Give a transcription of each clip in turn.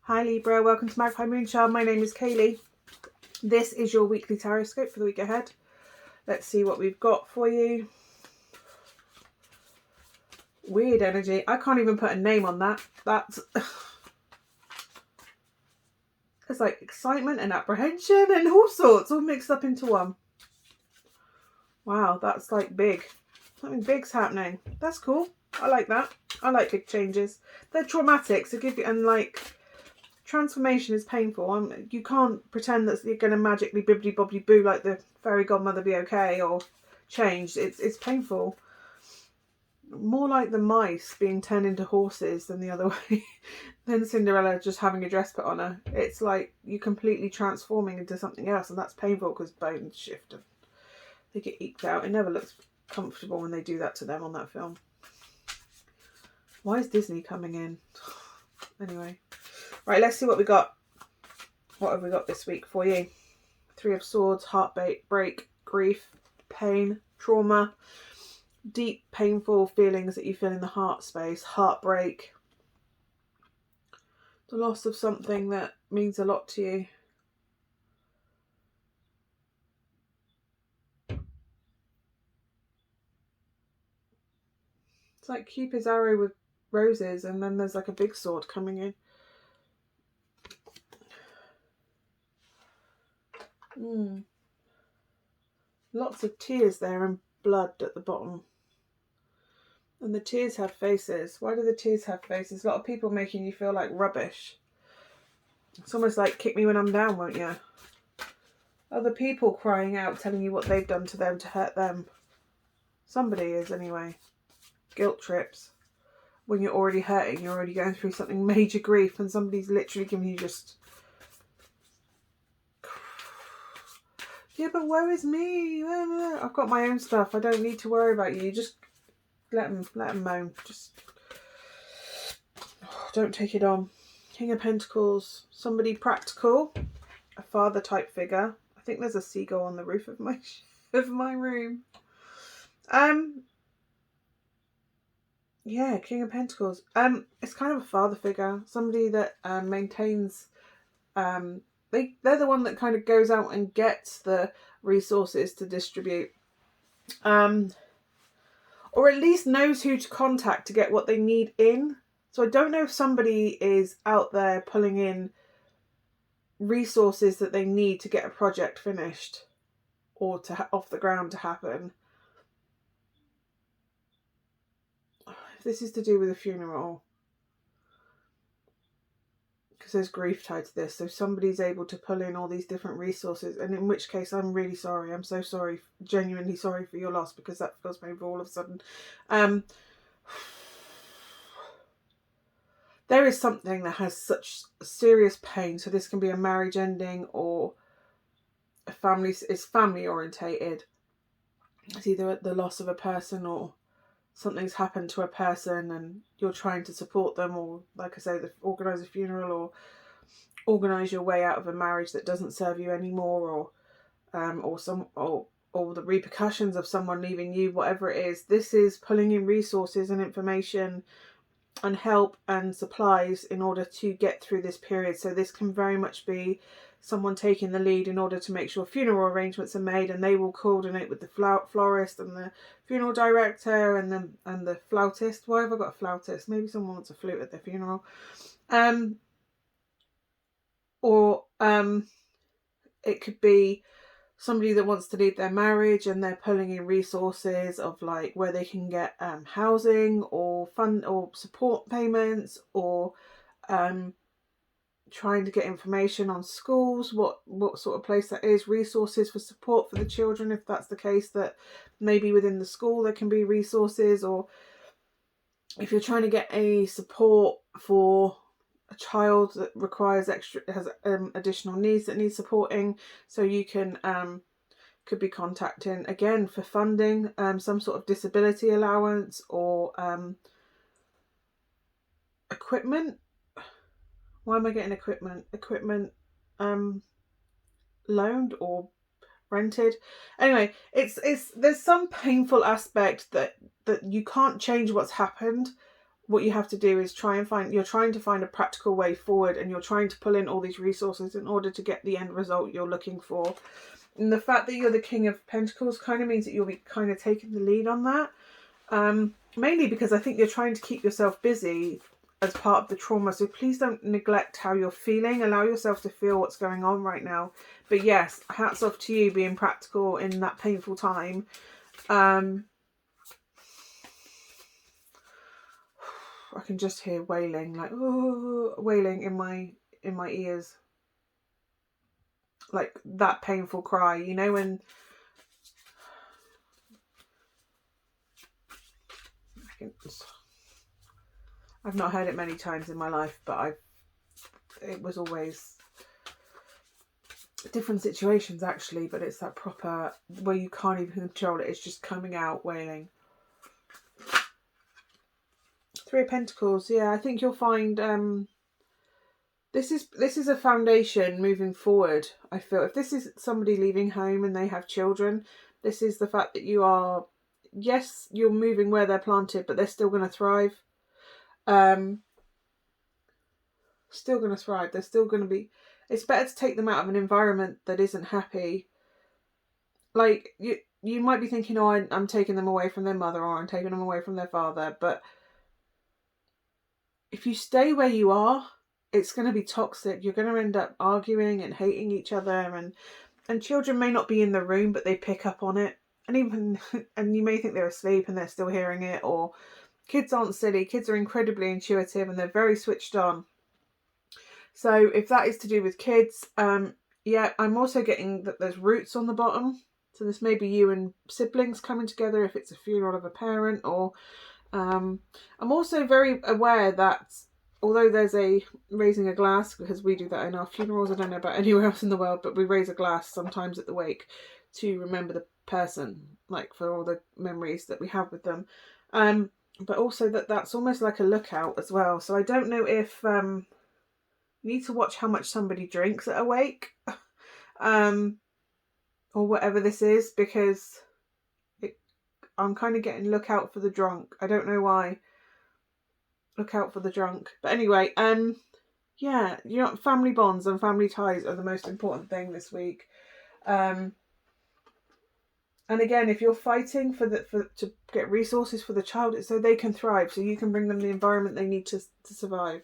Hi Libra, welcome to Magpie Moonchild. My name is Kayleigh. This is your weekly tarot scope for the week ahead. Let's see what we've got for you. Weird energy. I can't even put a name on that. That's it's like excitement and apprehension and all sorts all mixed up into one. Wow, that's like big. Something big's happening. That's cool. I like that. I like big changes. They're traumatic, so give you, and like transformation is painful. You can't pretend that you're going to magically bibbly bobbly boo like the fairy godmother be okay or changed. It's painful. More like the mice being turned into horses than the other way. Than Cinderella just having a dress put on her. It's like you're completely transforming into something else, and that's painful because bones shift and they get eked out. It never looks comfortable when they do that to them on that film. Why is Disney coming in? Anyway. Right, let's see what we got. What have we got this week for you? Three of Swords, heartbreak, grief, pain, trauma, deep, painful feelings that you feel in the heart space, heartbreak, the loss of something that means a lot to you. It's like Cupid's arrow with roses, and then there's like a big sword coming in. Lots of tears there and blood at the bottom. And the tears have faces. Why do the tears have faces? A lot of people making you feel like rubbish. It's almost like kick me when I'm down, won't you? Other people crying out, telling you what they've done to them to hurt them. Somebody is anyway. Guilt trips. When you're already hurting, you're already going through something major grief, and somebody's literally giving you just... Yeah, but woe is me. I've got my own stuff. I don't need to worry about you. Just let them moan. Just don't take it on. King of Pentacles. Somebody practical. A father type figure. I think there's a seagull on the roof of my room. Yeah, King of Pentacles. It's kind of a father figure. Somebody that maintains they're the one that kind of goes out and gets the resources to distribute. Or at least knows who to contact to get what they need in. So I don't know if somebody is out there pulling in resources that they need to get a project finished or to off the ground to happen. If this is to do with a funeral, because there's grief tied to this, so somebody's able to pull in all these different resources, and in which case I'm really sorry. I'm so sorry, genuinely sorry for your loss, because that feels painful all of a sudden. There is something that has such serious pain, so this can be a marriage ending or a family. It's family orientated. It's either the loss of a person or something's happened to a person and you're trying to support them, or like I say, organise a funeral or organise your way out of a marriage that doesn't serve you anymore, or the repercussions of someone leaving you, whatever it is. This is pulling in resources and information and help and supplies in order to get through this period. So this can very much be someone taking the lead in order to make sure funeral arrangements are made, and they will coordinate with the florist and the funeral director and the flautist. Why have I got a flautist? Maybe someone wants a flute at their funeral. It could be somebody that wants to leave their marriage and they're pulling in resources of like where they can get housing or fund or support payments, or trying to get information on schools, what sort of place that is, resources for support for the children, if that's the case, that maybe within the school there can be resources, or if you're trying to get a support for a child that requires has additional needs that need supporting, so you can could be contacting again for funding, some sort of disability allowance or equipment. Why am I getting equipment? Equipment loaned or rented. Anyway, it's there's some painful aspect that you can't change what's happened. what you have to do is you're trying to find a practical way forward, and you're trying to pull in all these resources in order to get the end result you're looking for. And the fact that you're the King of Pentacles kind of means that you'll be kind of taking the lead on that. Mainly because I think you're trying to keep yourself busy as part of the trauma. So please don't neglect how you're feeling. Allow yourself to feel what's going on right now. But yes, hats off to you being practical in that painful time. I can just hear wailing, like, oh, wailing in my ears. Like that painful cry, you know, when I've not heard it many times in my life, but it was always different situations actually, but it's that proper where you can't even control it. It's just coming out wailing. Three of Pentacles. Yeah, I think you'll find this is a foundation moving forward. I feel if this is somebody leaving home and they have children, this is the fact that you are, yes, you're moving where they're planted, but they're still going to thrive. Still going to thrive. They're still going to be. It's better to take them out of an environment that isn't happy. Like you might be thinking, oh, I'm taking them away from their mother, or I'm taking them away from their father, but if you stay where you are, it's going to be toxic. You're going to end up arguing and hating each other, and children may not be in the room, but they pick up on it. And you may think they're asleep and they're still hearing it. Or kids aren't silly. Kids are incredibly intuitive and they're very switched on. So if that is to do with kids, yeah, I'm also getting that there's roots on the bottom. So this may be you and siblings coming together if it's a funeral of a parent. Or I'm also very aware that although there's a raising a glass, because we do that in our funerals, I don't know about anywhere else in the world, but we raise a glass sometimes at the wake to remember the person, like for all the memories that we have with them. But also that's almost like a lookout as well. So I don't know if you need to watch how much somebody drinks at a wake, or whatever this is, because I'm kind of getting look out for the drunk. I don't know why. Look out for the drunk. But anyway, yeah, you know, family bonds and family ties are the most important thing this week. And again, if you're fighting to get resources for the child, it's so they can thrive, so you can bring them the environment they need to survive.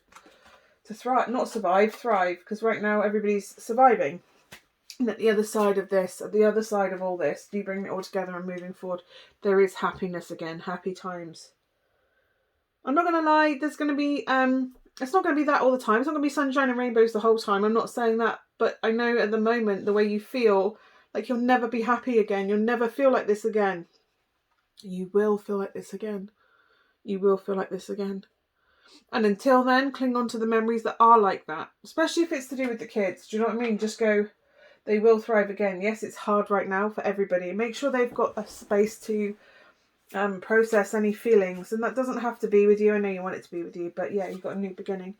To thrive, not survive, thrive, because right now everybody's surviving. And at the other side of this, at the other side of all this, you bring it all together and moving forward, there is happiness again, happy times. I'm not going to lie, there's going to be, it's not going to be that all the time. It's not going to be sunshine and rainbows the whole time. I'm not saying that, but I know at the moment, the way you feel, like you'll never be happy again. You'll never feel like this again. You will feel like this again. You will feel like this again. And until then, cling on to the memories that are like that. Especially if it's to do with the kids. Do you know what I mean? Just go, they will thrive again. Yes, it's hard right now for everybody. Make sure they've got a space to process any feelings, and that doesn't have to be with you. I know you want it to be with you, but yeah, you've got a new beginning.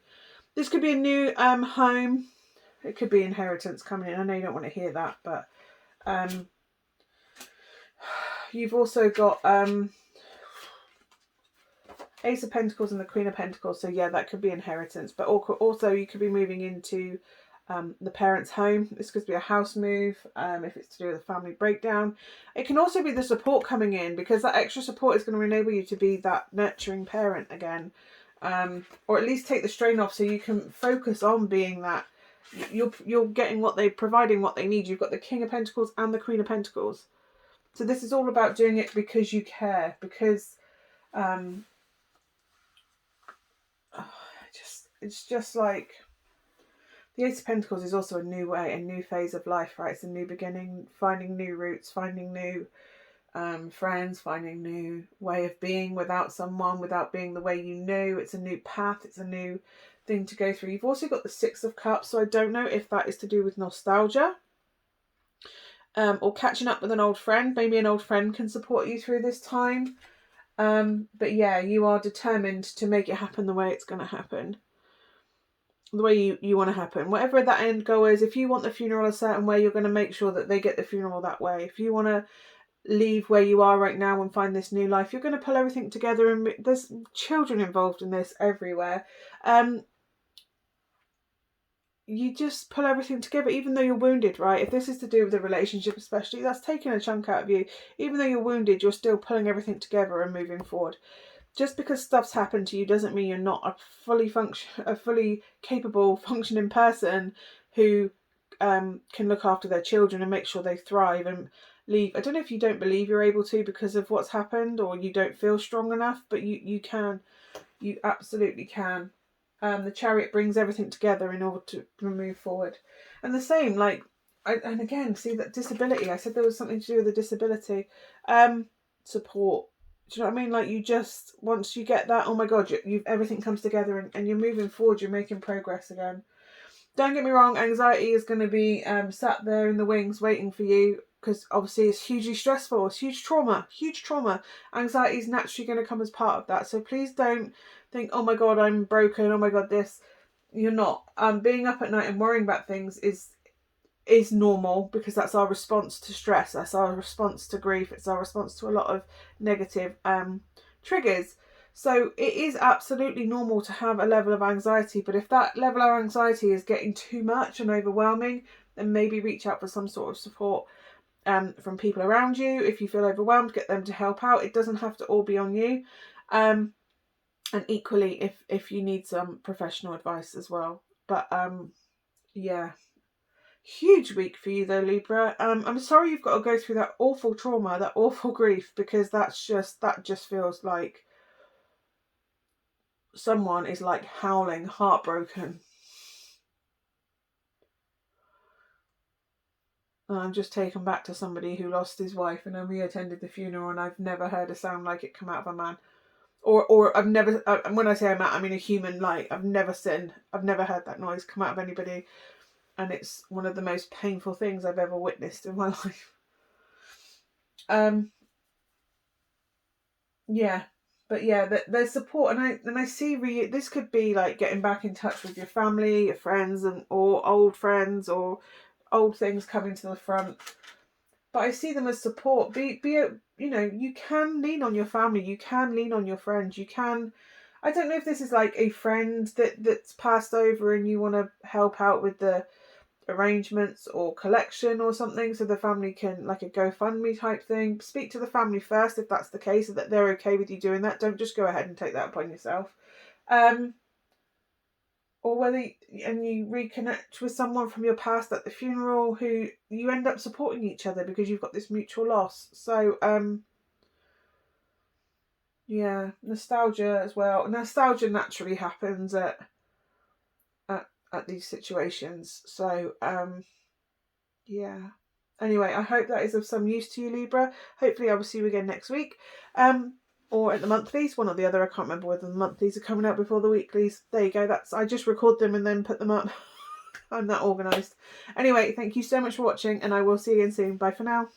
This could be a new home. It could be inheritance coming in. I know you don't want to hear that, but you've also got Ace of Pentacles and the Queen of Pentacles, so yeah, that could be inheritance. But also you could be moving into the parents' home. This could be a house move, if it's to do with a family breakdown. It can also be the support coming in, because that extra support is going to enable you to be that nurturing parent again, or at least take the strain off, so you can focus on being that. You're getting providing what they need. You've got the King of Pentacles and the Queen of Pentacles, so this is all about doing it because you care, because it's just like the Ace of Pentacles is also a new way, a new phase of life, right? It's a new beginning, finding new roots, finding new friends, finding new way of being without someone, without being the way you knew. It's a new path. It's a new thing to go through. You've also got the Six of Cups, so I don't know if that is to do with nostalgia, or catching up with an old friend. Maybe an old friend can support you through this time. But yeah, you are determined to make it happen the way it's going to happen. The way you want to happen. Whatever that end goal is, if you want the funeral a certain way, you're going to make sure that they get the funeral that way. If you want to leave where you are right now and find this new life. You're going to pull everything together, and there's children involved in this everywhere. You just pull everything together, even though you're wounded, right? If this is to do with a relationship especially, that's taking a chunk out of you. Even though you're wounded, you're still pulling everything together and moving forward. Just because stuff's happened to you doesn't mean you're not a fully capable, functioning person who can look after their children and make sure they thrive and leave. I don't know if you don't believe you're able to because of what's happened, or you don't feel strong enough, but you can. You absolutely can. The Chariot brings everything together in order to move forward. And the same, and again, see that disability. I said there was something to do with the disability. Support. Do you know what I mean? You just, once you get that, oh my God, everything comes together and you're moving forward, you're making progress again. Don't get me wrong, anxiety is going to be sat there in the wings waiting for you, because obviously it's hugely stressful. It's huge trauma. Anxiety is naturally going to come as part of that. So please don't think, oh my God, I'm broken. Oh my God, this. You're not. Being up at night and worrying about things is normal, because that's our response to stress. That's our response to grief. It's our response to a lot of negative triggers. So it is absolutely normal to have a level of anxiety, but if that level of anxiety is getting too much and overwhelming, then maybe reach out for some sort of support from people around you. If you feel overwhelmed, get them to help out. It doesn't have to all be on you. And equally, if you need some professional advice as well. But yeah. Huge week for you though, Libra. I'm sorry you've got to go through that awful trauma, that awful grief, because that just feels like someone is howling, heartbroken. And I'm just taken back to somebody who lost his wife and only attended the funeral, and I've never heard a sound like it come out of a man. Or I've never, when I say a man, I mean a human. I've never heard that noise come out of anybody. And it's one of the most painful things I've ever witnessed in my life. Yeah. But yeah, there's support, and I see this could be getting back in touch with your family, your friends, or old friends, or old things coming to the front. But I see them as support. You can lean on your family, you can lean on your friends, you can. I don't know if this is a friend that's passed over and you want to help out with the arrangements or collection or something, so the family can, a GoFundMe type thing. Speak to the family first if that's the case, so that they're okay with you doing that. Don't just go ahead and take that upon yourself. Or whether you reconnect with someone from your past at the funeral who you end up supporting each other because you've got this mutual loss. So yeah, nostalgia as well. Nostalgia naturally happens at these situations. So yeah. Anyway, I hope that is of some use to you, Libra. Hopefully I will see you again next week. Or at the monthlies, one or the other. I can't remember whether the monthlies are coming out before the weeklies. There you go. I just record them and then put them up. I'm that organised. Anyway, thank you so much for watching, and I will see you again soon. Bye for now.